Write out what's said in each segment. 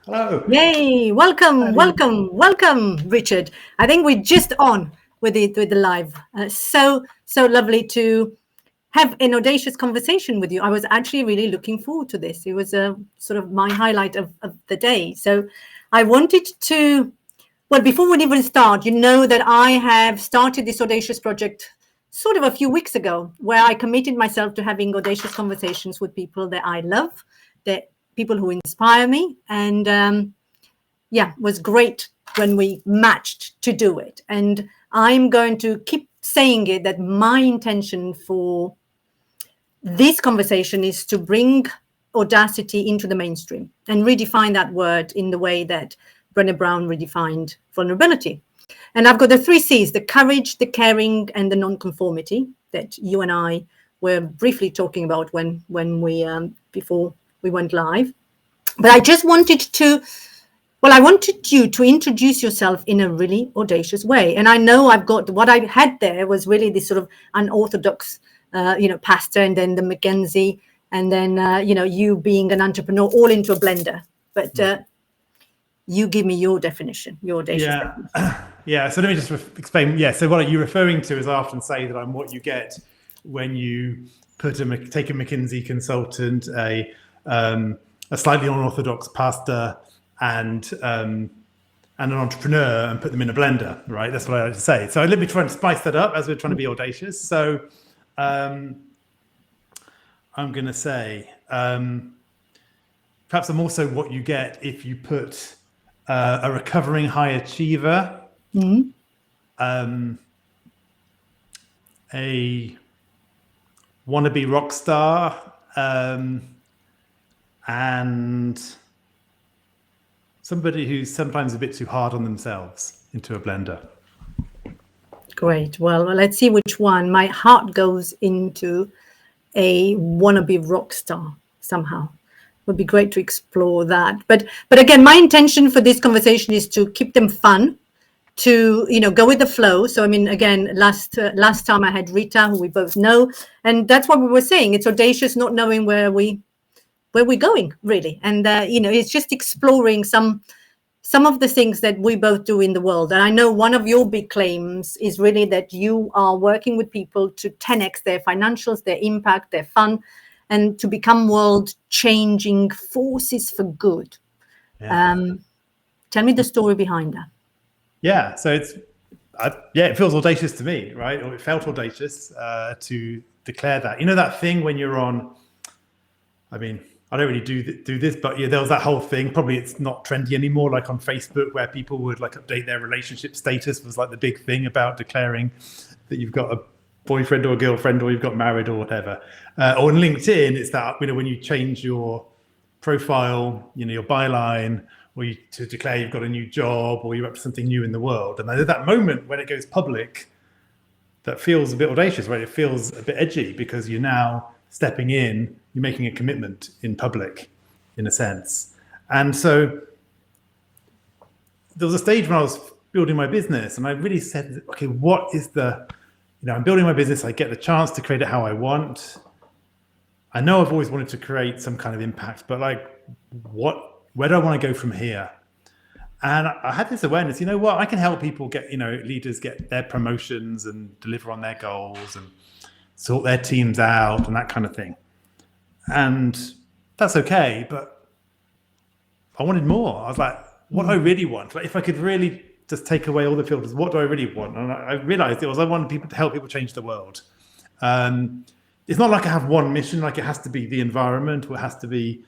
Hello. Yay! Welcome, Richard. I think we're just on with the live. So lovely to have an audacious conversation with you. I was actually really looking forward to this. It was a sort of my highlight of the day. So I wanted to, well, before we even start, you know that I have started this audacious project sort of a few weeks ago, where I committed myself to having audacious conversations with people that I love, that people who inspire me, and was great when we matched to do it. And I'm going to keep saying it, that my intention for this conversation is to bring audacity into the mainstream and redefine that word in the way that Brené Brown redefined vulnerability. And I've got the 3 C's: the courage, the caring, and the non-conformity that you and I were briefly talking about when we before we went live. But I just wanted to, I wanted you to introduce yourself in a really audacious way. And I know I've got, what I had there was really this sort of unorthodox, pastor, and then the Mackenzie, and then, you being an entrepreneur, all into a blender. But you give me your definition, your audacious definition. Yeah. So let me just explain. Yeah. So what are you referring to is I often say that I'm what you get when you take a McKinsey consultant, a slightly unorthodox pastor, and an entrepreneur, and put them in a blender, right? That's what I like to say. So let me try and spice that up as we're trying to be audacious. So I'm going to say, perhaps I'm also what you get if you put a recovering high achiever, a wannabe rock star, and somebody who's sometimes a bit too hard on themselves into a blender. Great. Well, let's see which one. My heart goes into a wannabe rock star somehow. Would be great to explore that. But again, my intention for this conversation is to keep them fun, to go with the flow. So I mean, again, last time I had Rita, who we both know, and that's what we were saying. It's audacious, not knowing where we're going, really. And it's just exploring some of the things that we both do in the world. And I know one of your big claims is really that you are working with people to 10x their financials, their impact, their fun, and to become world-changing forces for good. Yeah. Tell me the story behind that. Yeah, so it feels audacious to me, right? Or it felt audacious to declare that. You know that thing when you're on, I mean, I don't really do this, but there was that whole thing. Probably it's not trendy anymore, like on Facebook, where people would like update their relationship status, was like the big thing about declaring that you've got a boyfriend or a girlfriend, or you've got married or whatever. Or on LinkedIn, it's that when you change your profile, your byline, or to declare you've got a new job, or you're up to something new in the world. And there's that moment when it goes public that feels a bit audacious, right? It feels a bit edgy because you're now stepping in, you're making a commitment in public, in a sense. And so there was a stage when I was building my business, and I really said, okay, what is I'm building my business, I get the chance to create it how I want. I know I've always wanted to create some kind of impact, but where do I want to go from here? And I had this awareness, I can help people get, leaders get their promotions and deliver on their goals and sort their teams out and that kind of thing. And that's okay, but I wanted more. I was like, what do I really want? Like, if I could really just take away all the filters, what do I really want? And I realized I wanted people to help people change the world. It's not like I have one mission, like it has to be the environment, or it has to be,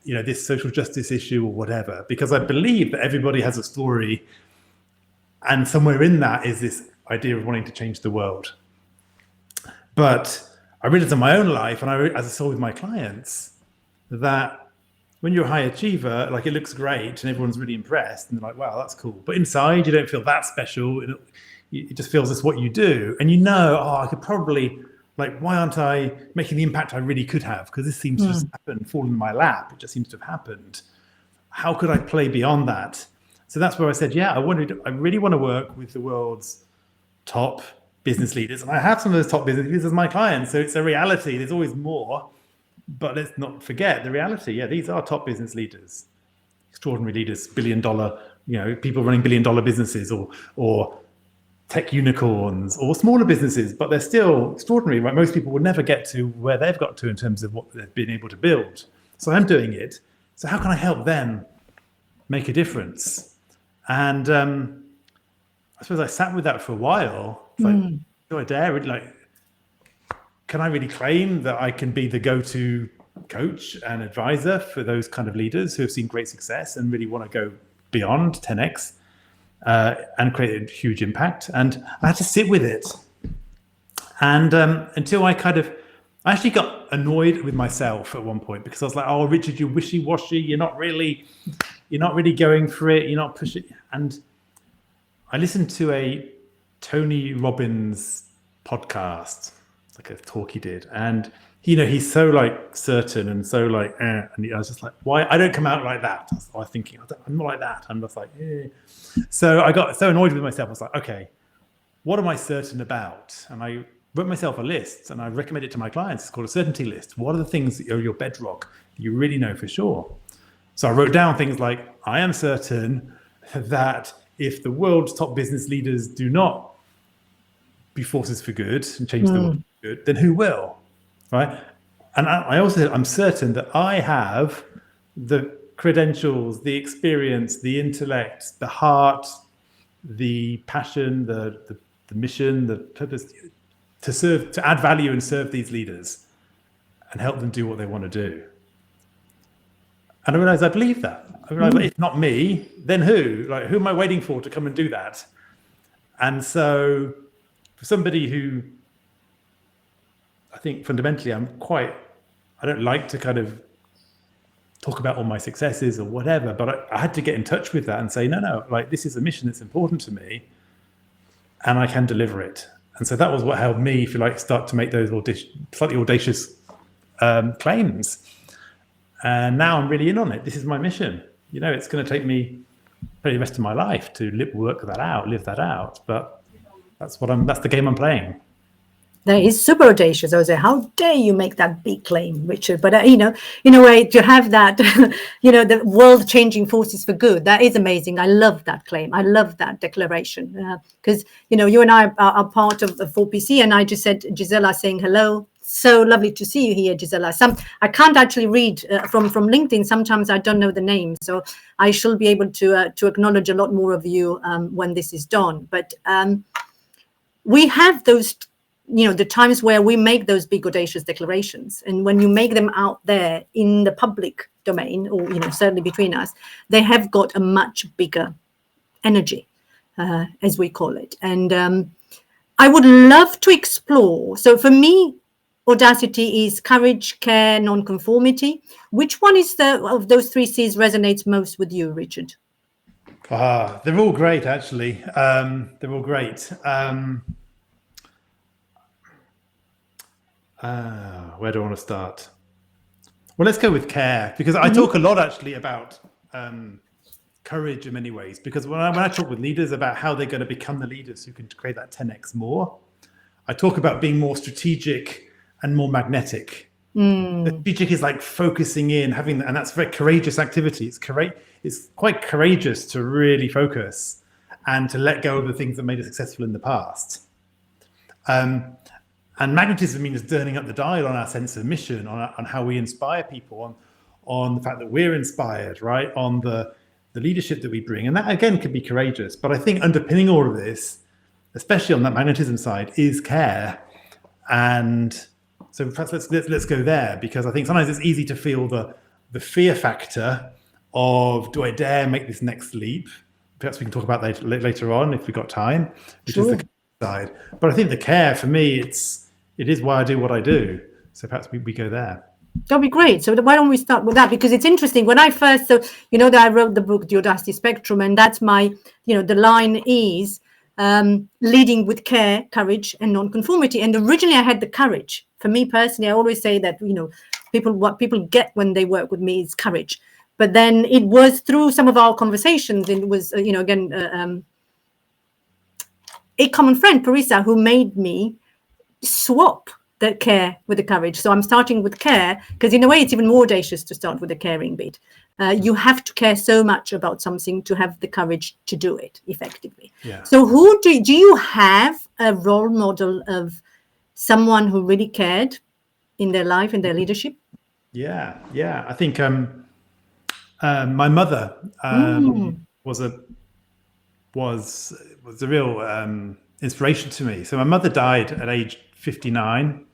this social justice issue or whatever, because I believe that everybody has a story, and somewhere in that is this idea of wanting to change the world. But I realized in my own life, and as I saw with my clients, that when you're a high achiever, like, it looks great and everyone's really impressed and they're like, wow, that's cool. But inside, you don't feel that special. It just feels it's what you do. And I could probably, why aren't I making the impact I really could have? Because this seems to just happen, fall in my lap. It just seems to have happened. How could I play beyond that? So that's where I said, I really want to work with the world's top business leaders. And I have some of those top business leaders as my clients. So it's a reality. There's always more. But let's not forget the reality. Yeah, these are top business leaders. extraordinary leaders, billion-dollar, people running billion-dollar businesses, or tech unicorns, or smaller businesses, but they're still extraordinary, right? Most people would never get to where they've got to in terms of what they've been able to build. So I'm doing it. So how can I help them make a difference? And I suppose I sat with that for a while. It's like, do I dare? Like, can I really claim that I can be the go-to coach and advisor for those kind of leaders who have seen great success and really want to go beyond 10x and create a huge impact? And I had to sit with it. And until I actually got annoyed with myself at one point, because I was like, oh, Richard, you're wishy-washy. You're not really going for it. You're not pushing. And I listened to a Tony Robbins podcast, like a talk he did. And, he's so like certain and so like, and I was just like, why? I don't come out like that. I was thinking, I'm not like that. I'm just like, eh. So I got so annoyed with myself. I was like, okay, what am I certain about? And I wrote myself a list, and I recommend it to my clients. It's called a certainty list. What are the things that are your bedrock that you really know for sure? So I wrote down things like, I am certain that if the world's top business leaders do not be forces for good and change the world for good, then who will, right? And I also said, I'm certain that I have the credentials, the experience, the intellect, the heart, the passion, the mission, the purpose to add value and serve these leaders and help them do what they want to do. And I realized I believe that. I realized if not me, then who? Like, who am I waiting for to come and do that? And so for somebody who, I think fundamentally I don't like to kind of talk about all my successes or whatever, but I had to get in touch with that and say, no, like, this is a mission that's important to me and I can deliver it. And so that was what helped me, if you like, start to make those slightly audacious claims. And now I'm really in on it. This is my mission. It's going to take me probably the rest of my life to live that out. But that's the game I'm playing. That is super audacious. I would say, how dare you make that big claim, Richard? But, in a way, to have that, the world-changing forces for good, that is amazing. I love that claim. I love that declaration. Because, you and I are part of 4PC, and I just said, Gisela saying hello. So lovely to see you here, Gisela. I can't actually read from LinkedIn. Sometimes I don't know the name. So I shall be able to acknowledge a lot more of you when this is done. But we have those the times where we make those big audacious declarations, and when you make them out there in the public domain, or certainly between us, they have got a much bigger energy, as we call it. And I would love to explore. So for me, Audacity is courage, care, non-conformity. Which one of those 3 C's resonates most with you, Richard? They're all great, actually. They're all great. Where do I want to start? Well, let's go with care, because I talk a lot actually about courage in many ways, because when I talk with leaders about how they're going to become the leaders who can create that 10x more, I talk about being more strategic and more magnetic. The strategic is like focusing in, and that's a very courageous activity. It's quite courageous to really focus and to let go of the things that made us successful in the past. And magnetism means turning up the dial on our sense of mission, on how we inspire people, on the fact that we're inspired, right? On the leadership that we bring. And that, again, can be courageous. But I think underpinning all of this, especially on that magnetism side, is care. And so perhaps let's go there, because I think sometimes it's easy to feel the fear factor of, do I dare make this next leap? Perhaps we can talk about that later on if we've got time, which is the side. But I think the care, for me, it is why I do what I do. So perhaps we go there. That'll be great. So why don't we start with that? Because it's interesting. When I first, that I wrote the book, The Audacity Spectrum, and that's my, the line is leading with care, courage, and non-conformity. And originally I had the courage. For me personally, I always say that, what people get when they work with me is courage. But then it was through some of our conversations, it was, a common friend, Parisa, who made me swap the care with the courage. So I'm starting with care, because in a way it's even more audacious to start with the caring bit. You have to care so much about something to have the courage to do it effectively. Yeah. So who do you have a role model of someone who really cared in their life, in their leadership? Yeah. I think my mother was a real inspiration to me. So my mother died at age 59.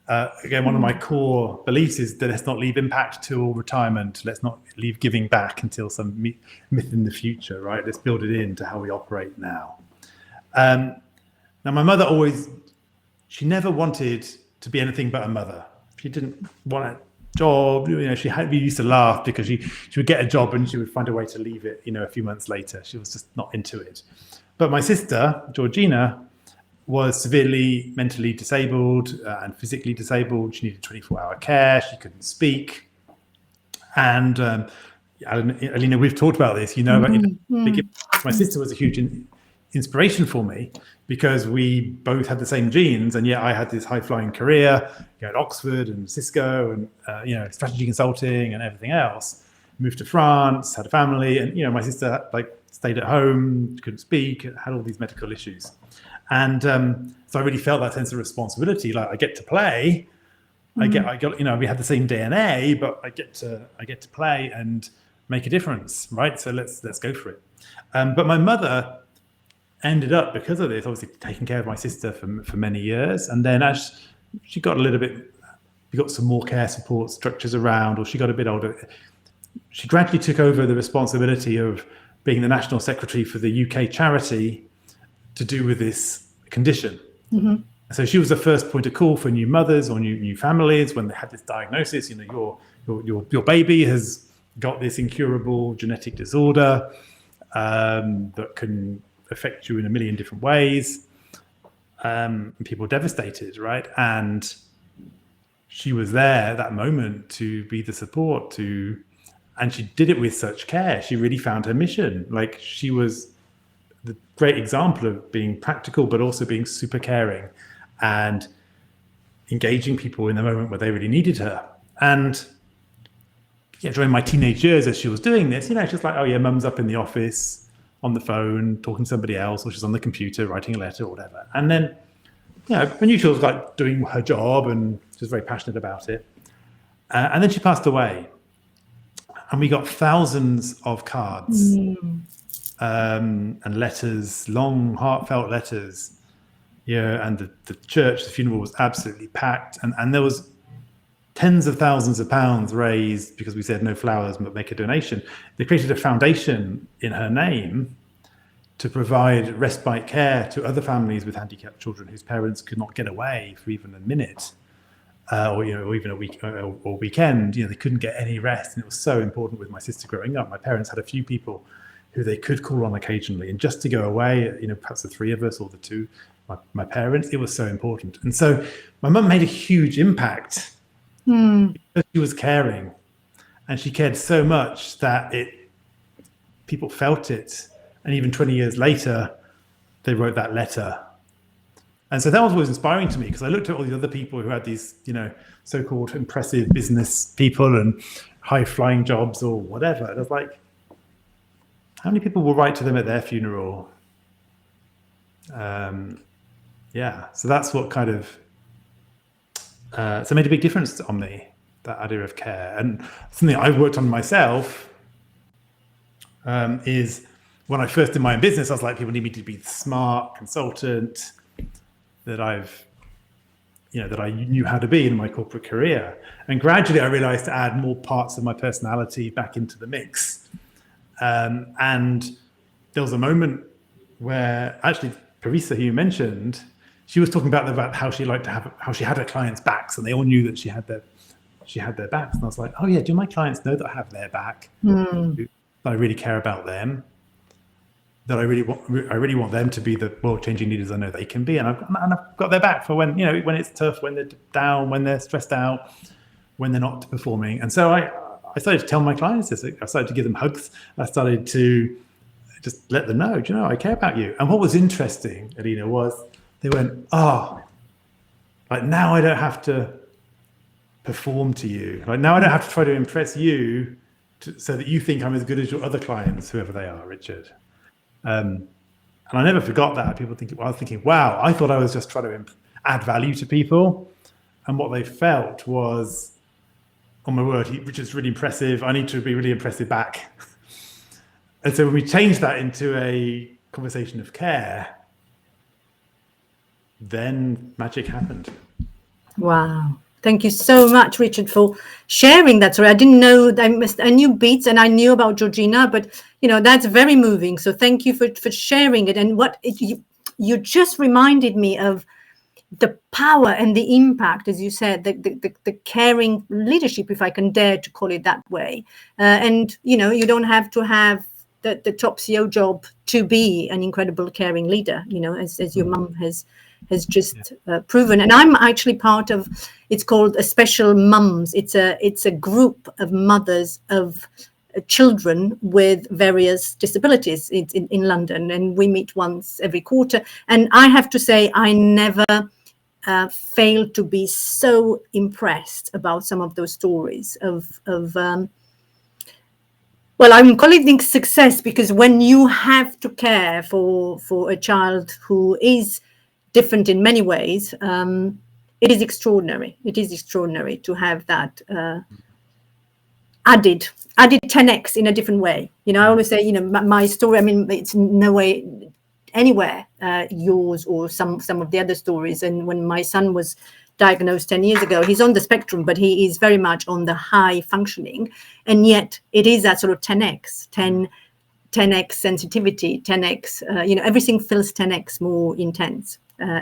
Again, one of my core beliefs is that let's not leave impact till retirement. Let's not leave giving back until some myth in the future, right? Let's build it into how we operate now. Now, my mother she never wanted to be anything but a mother. She didn't want a job. We used to laugh because she would get a job and she would find a way to leave it, a few months later. She was just not into it. But my sister, Georgina, was severely mentally disabled and physically disabled. She needed 24-hour care. She couldn't speak. And Alina, we've talked about this. My sister was a huge inspiration for me because we both had the same genes, and yet I had this high-flying career at Oxford and Cisco and strategy consulting and everything else. Moved to France, had a family, and my sister stayed at home, couldn't speak, had all these medical issues. And so I really felt that sense of responsibility. Like I get to play, I got we had the same DNA, but I get to play and make a difference, right? So let's go for it. But my mother ended up, because of this, obviously taking care of my sister for many years, and then as she got a little bit, we got some more care support structures around, or she got a bit older, she gradually took over the responsibility of being the national secretary for the UK charity to do with this condition. So she was the first point of call for new mothers or new families when they had this diagnosis. Your baby has got this incurable genetic disorder that can affect you in a million different ways. And people are devastated, right? And she was there at that moment to be the support and she did it with such care. She really found her mission. Like, she was the great example of being practical, but also being super caring and engaging people in the moment where they really needed her. And during my teenage years, as she was doing this, she's like, oh yeah, mum's up in the office on the phone talking to somebody else, or she's on the computer writing a letter or whatever. And then, I knew she was doing her job and she was very passionate about it. And then she passed away. And we got thousands of cards and letters, long, heartfelt letters. And the church, the funeral was absolutely packed. And there was tens of thousands of pounds raised because we said no flowers, but make a donation. They created a foundation in her name to provide respite care to other families with handicapped children whose parents could not get away for even a minute. Or even a week or weekend, they couldn't get any rest, and it was so important with my sister growing up. My parents had a few people who they could call on occasionally, and just to go away, perhaps the three of us or the two, my parents, it was so important. And so my mum made a huge impact because she was caring, and she cared so much that people felt it, and even 20 years later, they wrote that letter. And so that was always inspiring to me, because I looked at all these other people who had these, so-called impressive business people and high-flying jobs or whatever. And I was like, how many people will write to them at their funeral? So that's what kind of so made a big difference on me, that idea of care. And something I've worked on myself is when I first did my own business, I was like, people need me to be the smart consultant that I knew how to be in my corporate career. And gradually I realized to add more parts of my personality back into the mix. And there was a moment where actually Parisa, who you mentioned, she was talking about how she liked to how she had her clients' backs, and they all knew that she had their backs. And I was like, oh yeah, do my clients know that I have their back? That I really care about them? That I really want them to be the world-changing leaders I know they can be, and I've got their back for when it's tough, when they're down, when they're stressed out, when they're not performing. And so I started to tell my clients this. I started to give them hugs. I started to just let them know, I care about you. And what was interesting, Alina, was they went, like now I don't have to perform to you. Like now I don't have to try to impress you so that you think I'm as good as your other clients, whoever they are, Richard. And I never forgot that. People think, well, I was thinking, wow, I thought I was just trying to add value to people. And what they felt was, oh my word, Richard's really impressive. I need to be really impressive back. And so when we changed that into a conversation of care, then magic happened. Wow. Thank you so much, Richard, for sharing that story. I didn't know, I knew Beats and I knew about Georgina, but that's very moving. So thank you for sharing it. And you just reminded me of the power and the impact, as you said, the caring leadership, if I can dare to call it that way. And you don't have to have the top CEO job to be an incredible caring leader, as your mum has just proven. And I'm actually part of, it's called a Special Mums. It's a group of mothers of children with various disabilities in London, and we meet once every quarter. And I have to say, I never failed to be so impressed about some of those stories of well, I'm calling it success, because when you have to care for a child who is different in many ways, it is extraordinary. It is extraordinary to have that added 10x in a different way. I always say, my story, I mean, it's no way anywhere yours or some of the other stories. And when my son was diagnosed 10 years ago, he's on the spectrum, but he is very much on the high functioning. And yet it is that sort of 10x sensitivity, 10x, everything feels 10x more intense.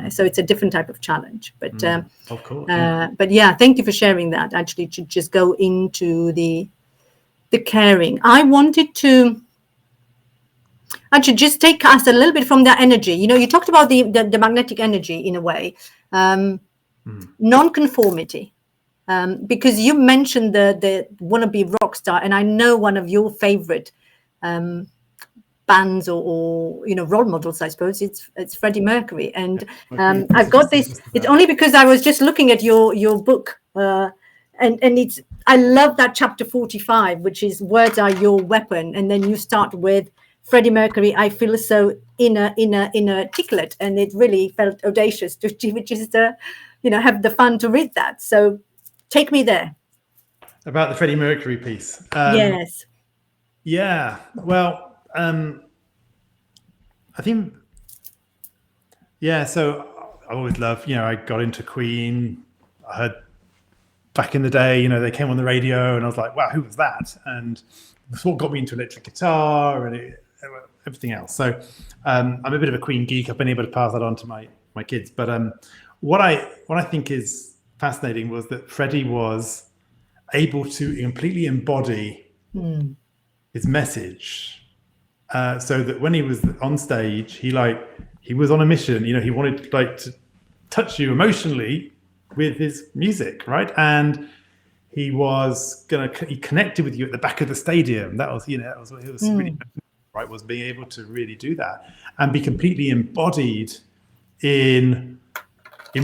So it's a different type of challenge. But of course. But yeah, thank you for sharing that. Actually, to just go into the caring, I wanted to actually just take us a little bit from that energy. You talked about the magnetic energy in a way, non-conformity, because you mentioned the wannabe rock star, and I know one of your favorite bands or role models, I suppose, it's Freddie Mercury. And I've got this, it's only because I was just looking at your book, and it's, I love that chapter 45, which is words are your weapon, and then you start with Freddie Mercury, I feel so inarticulate, and it really felt audacious to just have the fun to read that. So take me there. About the Freddie Mercury piece. Yes. Yeah. Well, I think, so I always loved, I got into Queen. I heard back in the day, they came on the radio and I was like, wow, who was that? And it's what got me into electric guitar and everything else. So I'm a bit of a Queen geek. I've been able to pass that on to my kids. But what I think is fascinating was that Freddie was able to completely embody his message, so that when he was on stage, he was on a mission. He wanted to touch you emotionally with his music, right? And he connected with you at the back of the stadium. That was what he was really, right, was being able to really do that and be completely embodied in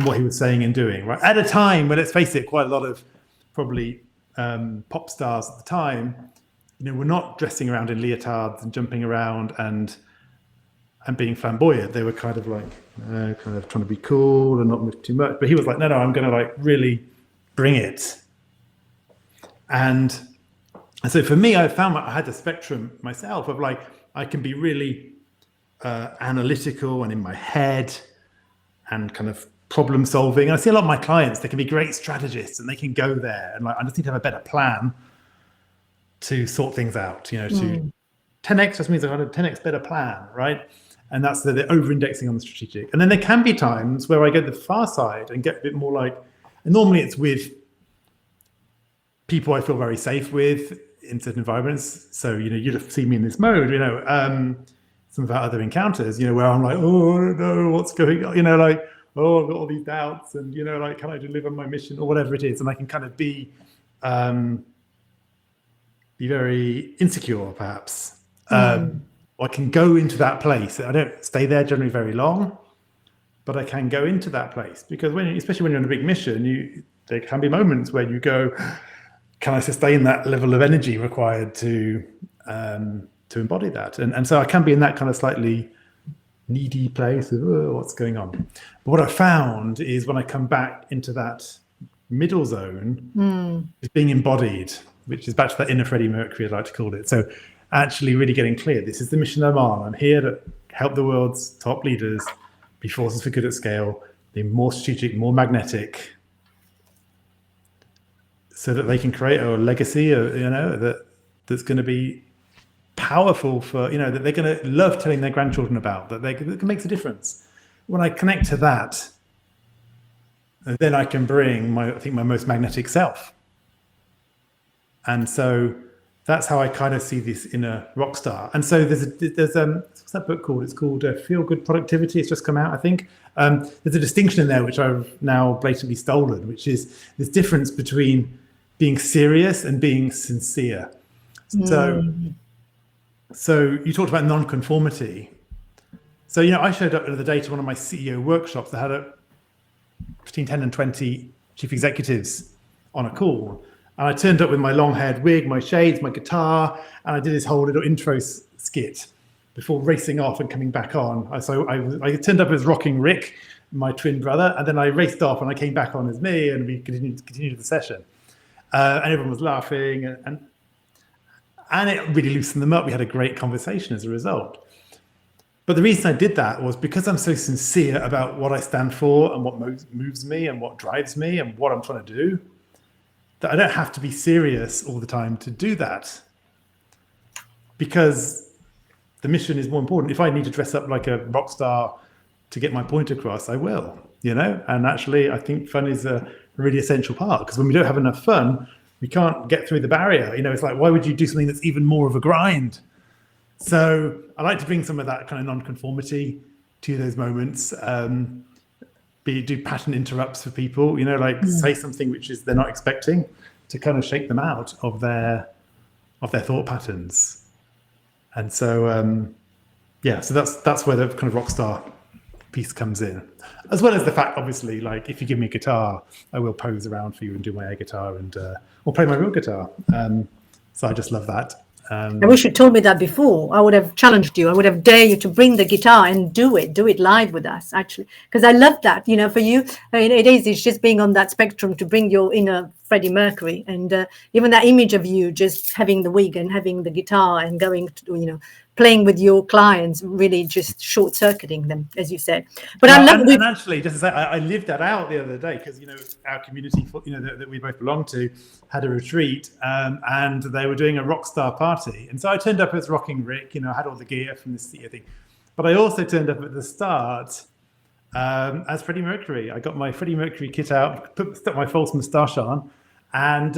what he was saying and doing, right? At a time where, let's face it, quite a lot of probably pop stars at the time, were not dressing around in leotards and jumping around and being flamboyant. They were kind of trying to be cool and not move too much. But he was like, no, I'm going to really bring it. And so for me, I found I had the spectrum myself of I can be really analytical and in my head and kind of problem solving. And I see a lot of my clients, they can be great strategists and they can go there and I just need to have a better plan to sort things out, to 10x just means I got a 10x better plan, right? And that's the over-indexing on the strategic. And then there can be times where I go to the far side and get a bit more and normally it's with people I feel very safe with in certain environments. So, you'd have seen me in this mode, some of our other encounters, where I'm like, oh, I don't know what's going on, oh, I've got all these doubts and, can I deliver my mission or whatever it is? And I can kind of be very insecure, perhaps. I can go into that place. I don't stay there generally very long, but I can go into that place because especially when you're on a big mission, there can be moments where you go, can I sustain that level of energy required to embody that? And so I can be in that kind of slightly needy place of, oh, what's going on? But what I found is when I come back into that middle zone, is being embodied, which is back to that inner Freddie Mercury, I'd like to call it. So actually really getting clear, this is the mission I'm on. I'm here to help the world's top leaders be forces for good at scale, be more strategic, more magnetic, so that they can create a legacy, that's going to be powerful for, that they're going to love telling their grandchildren about, that makes a difference. When I connect to that, then I can bring my most magnetic self. And so that's how I kind of see this inner rock star. And so there's what's that book called? It's called Feel Good Productivity. It's just come out, I think. There's a distinction in there which I've now blatantly stolen, which is this difference between being serious and being sincere. So you talked about non-conformity. So, I showed up the other day to one of my CEO workshops that had between 10 and 20 chief executives on a call. And I turned up with my long-haired wig, my shades, my guitar, and I did this whole little intro skit before racing off and coming back on. So I turned up as Rocking Rick, my twin brother, and then I raced off and I came back on as me, and we continued the session. And everyone was laughing, and it really loosened them up. We had a great conversation as a result. But the reason I did that was because I'm so sincere about what I stand for and what moves me and what drives me and what I'm trying to do, that I don't have to be serious all the time to do that, because the mission is more important. If I need to dress up like a rock star to get my point across, I will, and actually I think fun is a really essential part, because when we don't have enough fun, we can't get through the barrier. It's like, why would you do something that's even more of a grind? So I like to bring some of that kind of non-conformity to those moments. Do pattern interrupts for people, say something which is they're not expecting, to kind of shake them out of their thought patterns. And so so that's where the kind of rock star piece comes in, as well as the fact, obviously, like, if you give me a guitar, I will pose around for you and do my air guitar or play my real guitar. So I just love that. I wish you told me that before. I would have challenged you. I would have dared you to bring the guitar and do it live with us, actually, because I love that. For you, it's just being on that spectrum to bring your inner Freddie Mercury, and even that image of you just having the wig and having the guitar and going to, playing with your clients, really just short-circuiting them, as you said. But I love and actually, just to say, I lived that out the other day, because our community, that we both belong to, had a retreat, and they were doing a rock star party, and so I turned up as Rocking Rick. I had all the gear from the CEO thing, but I also turned up at the start as Freddie Mercury. I got my Freddie Mercury kit out, stuck my false moustache on, and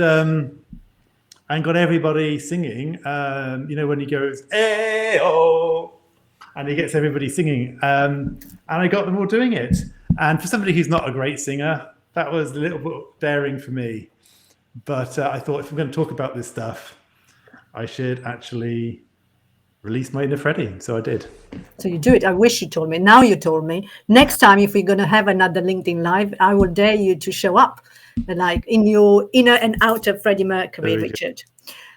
got everybody singing, when he goes, "Hey-oh," and he gets everybody singing. And I got them all doing it. And for somebody who's not a great singer, that was a little bit daring for me. But I thought, if we're going to talk about this stuff, I should actually release my inner Freddie. So I did. So you do it. I wish you told me. Now you told me. Next time, if we're going to have another LinkedIn Live, I will dare you to show up, like in your inner and outer Freddie Mercury, Richard.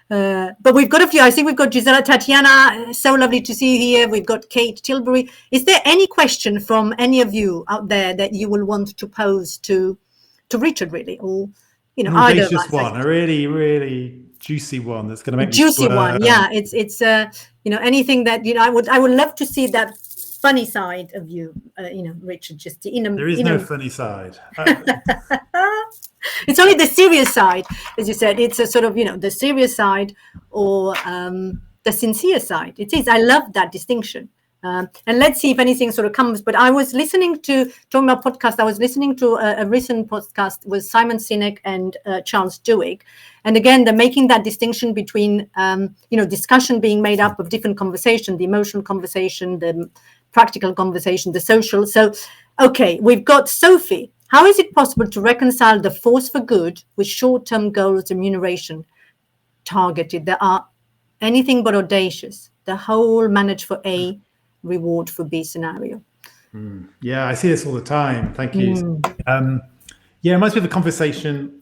But we've got a few. I think we've got Gisela, Tatiana. So lovely to see you here. We've got Kate Tilbury. Is there any question from any of you out there that you will want to pose to Richard, really, or an audacious one, a really, really juicy one that's going to make juicy one? Yeah, it's anything that I would love to see that funny side of you, Richard. Just the inner. There is no funny side. It's only the serious side, as you said. It's a sort of the serious side or the sincere side. It is. I love that distinction. And let's see if anything sort of comes. But I was listening to talking about podcast. I was listening to a recent podcast with Simon Sinek and Charles Duhigg, and again they're making that distinction between discussion being made up of different conversation, the emotional conversation, the practical conversation, the social. So, okay, we've got Sophie. How is it possible to reconcile the force for good with short-term goals, remuneration targeted? There are anything but audacious. The whole manage for A, reward for B scenario. Yeah, I see this all the time. Thank you. It reminds me of the conversation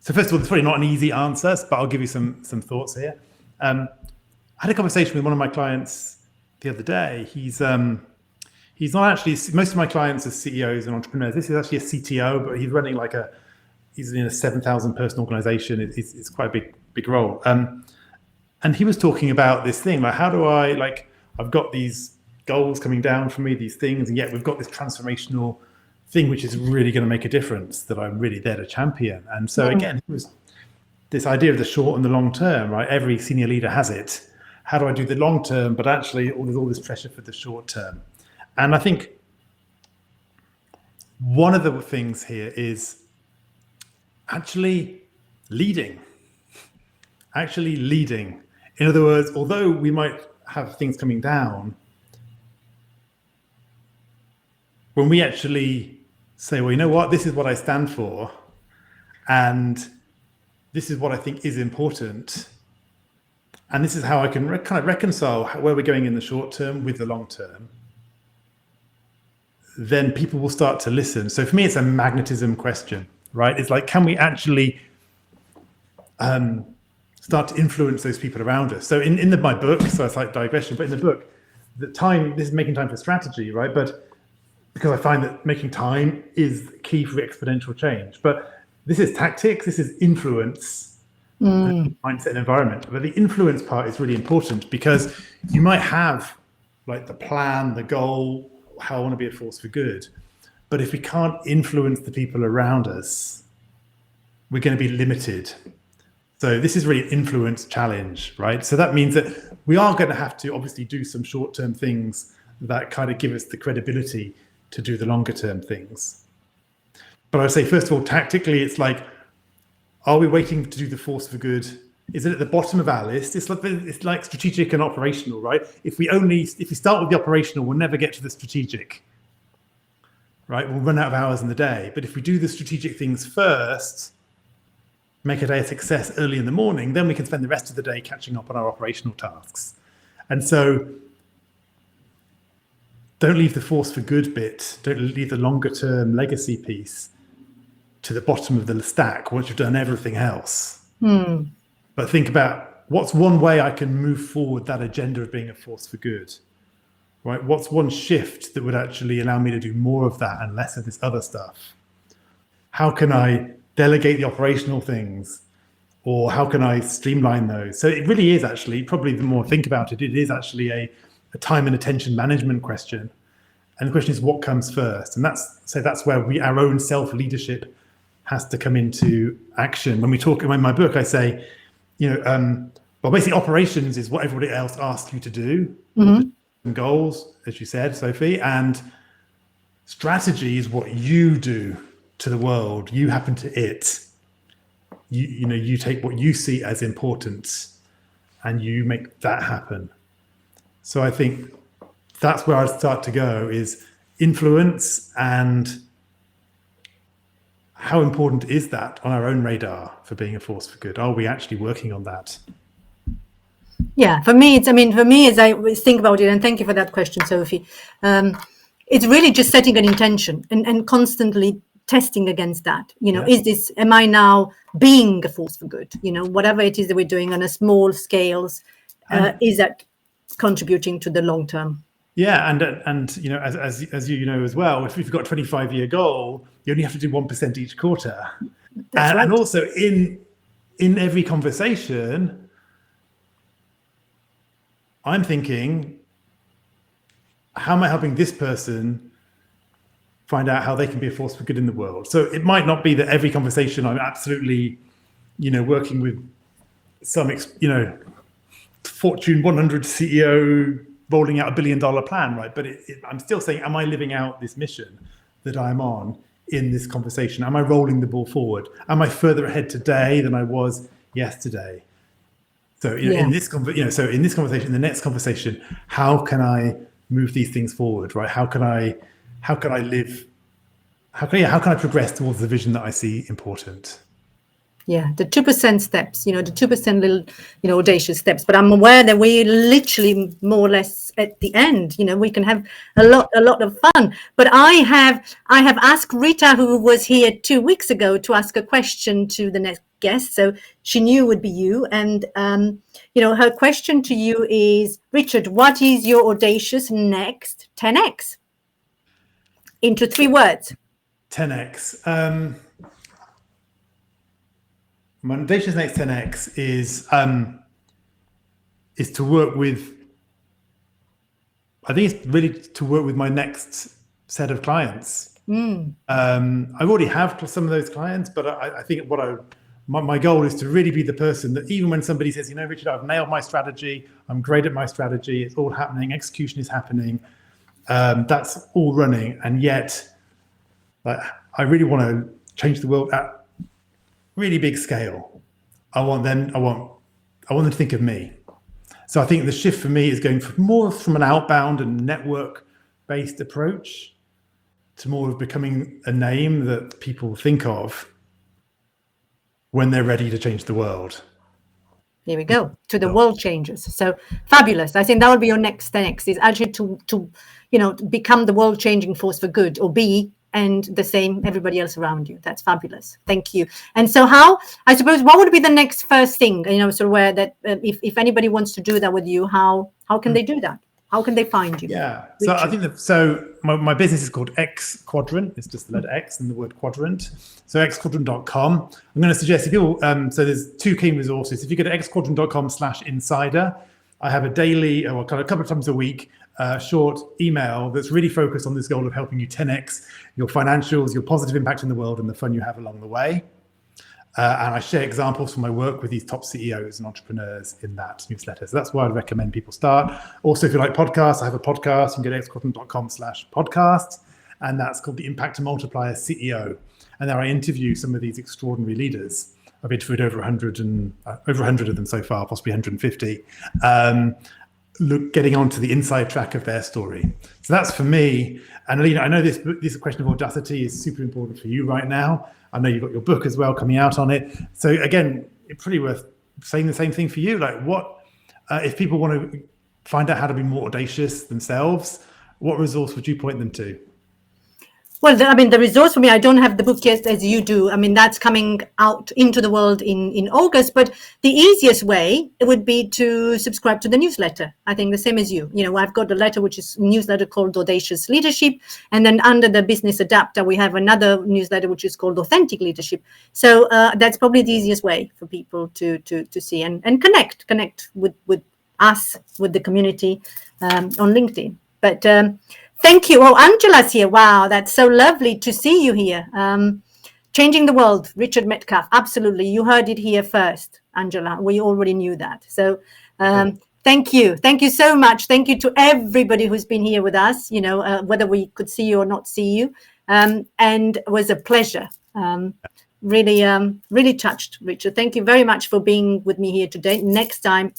So first of all, it's probably not an easy answer, but I'll give you some thoughts here. I had a conversation with one of my clients the other day. He's not actually, most of my clients are CEOs and entrepreneurs. This is actually a CTO, but he's running he's in a 7,000 person organization. It's quite a big role. And he was talking about this thing, like, how do I've got these goals coming down for me, these things, and yet we've got this transformational thing, which is really going to make a difference that I'm really there to champion. And so again, it was this idea of the short and the long term, right? Every senior leader has it. How do I do the long term? But actually, there's all this pressure for the short term. And I think one of the things here is actually leading. In other words, although we might have things coming down, when we actually say, well, you know what, this is what I stand for, and this is what I think is important, and this is how I can kind of reconcile where we're going in the short term with the long term, then people will start to listen. So for me, it's a magnetism question, right? It's like, can we actually start to influence those people around us? So in my book, so it's like digression, but in the book, this is making time for strategy, right? But because I find that making time is key for exponential change. But this is tactics, this is influence, mindset and environment. But the influence part is really important, because you might have like the plan, the goal, how I want to be a force for good. But if we can't influence the people around us, we're going to be limited. So this is really an influence challenge, right? So that means that we are going to have to obviously do some short-term things that kind of give us the credibility to do the longer-term things. But I'd say, first of all, tactically, it's like, are we waiting to do the force for good? Is it at the bottom of our list? It's like strategic and operational, right? If we start with the operational, we'll never get to the strategic, right? We'll run out of hours in the day. But if we do the strategic things first, make a day a success early in the morning, then we can spend the rest of the day catching up on our operational tasks. And so don't leave the force for good bit, don't leave the longer term legacy piece to the bottom of the stack once you've done everything else. But think about, what's one way I can move forward that agenda of being a force for good, right? What's one shift that would actually allow me to do more of that and less of this other stuff? How can I delegate the operational things, or how can I streamline those? So it really is actually, probably the more I think about it, it is actually a time and attention management question. And the question is, what comes first? And that's where our own self-leadership has to come into action. When we talk in my book, I say, well, basically operations is what everybody else asks you to do. Goals, as you said, Sophie, and strategy is what you do to the world. You happen to it. You take what you see as important and you make that happen. So I think that's where I'd start to go, is influence, and how important is that on our own radar for being a force for good? Are we actually working on that? Yeah, for me, as I think about it, and thank you for that question, Sophie, it's really just setting an intention and constantly testing against that. Am I now being a force for good? Whatever it is that we're doing on a small scales, is that contributing to the long term? Yeah, and as you know as well, if you've got a 25-year goal, you only have to do 1% each quarter. That's right. And also in every conversation, I'm thinking, how am I helping this person find out how they can be a force for good in the world? So it might not be that every conversation I'm absolutely, working with some, Fortune 100 CEO rolling out $1 billion plan, right? But I'm still saying, am I living out this mission that I'm on in this conversation? Am I rolling the ball forward? Am I further ahead today than I was yesterday? So in this conversation, in the next conversation, how can I move these things forward, right? How can I progress towards the vision that I see important? Yeah, the 2% steps, the 2% little, audacious steps. But I'm aware that we're literally more or less at the end. We can have a lot of fun. But I have asked Rita, who was here 2 weeks ago, to ask a question to the guest, so she knew it would be you. And her question to you is, Richard, what is your audacious next 10x? Into 3 words. 10x. My audacious next 10x is to work with. I think it's really to work with my next set of clients. I already have some of those clients, but I think my goal is to really be the person that even when somebody says, Richard, I've nailed my strategy, I'm great at my strategy, it's all happening, execution is happening, that's all running, and yet I really want to change the world at really big scale. I want them to think of me. So I think the shift for me is going more from an outbound and network-based approach to more of becoming a name that people think of when they're ready to change the world. Here we go, to the world changers. So fabulous. I think that will be your next 10x, is actually to become the world changing force for good, or be, and the same everybody else around you. That's fabulous. Thank you. And so what would be the next first thing, sort of where that if anybody wants to do that with you, how can they do that? How can they find you? Yeah. So I think my business is called X Quadrant. It's just the letter X and the word quadrant. So xquadrant.com. I'm going to suggest if people, so there's 2 key resources. If you go to xquadrant.com/insider, I have a daily, or kind of a couple of times a week, short email that's really focused on this goal of helping you 10x your financials, your positive impact in the world, and the fun you have along the way. And I share examples from my work with these top CEOs and entrepreneurs in that newsletter. So that's why I'd recommend people start. Also, if you like podcasts, I have a podcast. You can go to xquadrant.com/podcast, and that's called the Impact Multiplier CEO. And there I interview some of these extraordinary leaders. I've interviewed over 100 of them so far, possibly 150. Getting onto the inside track of their story. So that's for me. And Alina, I know this question of audacity is super important for you right now. I know you've got your book as well coming out on it. So again, it's pretty worth saying the same thing for you. Like, what if people want to find out how to be more audacious themselves, what resource would you point them to? Well, the resource for me, I don't have the book yet as you do. That's coming out into the world in August. But the easiest way would be to subscribe to the newsletter. I think the same as you. I've got a letter, which is a newsletter called Audacious Leadership. And then under the business adapter, we have another newsletter, which is called Authentic Leadership. So that's probably the easiest way for people to see and connect with us, with the community on LinkedIn. But thank you. Oh, Angela's here. Wow, that's so lovely to see you here. Changing the world, Richard Medcalf. Absolutely. You heard it here first, Angela. We already knew that. So thank you. Thank you so much. Thank you to everybody who's been here with us, whether we could see you or not see you. And it was a pleasure. Really touched, Richard. Thank you very much for being with me here today. Next time,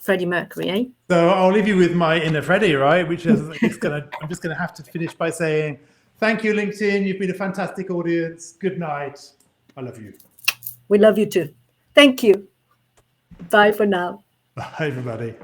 Freddie Mercury, eh? So I'll leave you with my inner Freddie, right? Which is I'm just gonna have to finish by saying, thank you, LinkedIn. You've been a fantastic audience. Good night. I love you. We love you too. Thank you. Bye for now. Bye, everybody.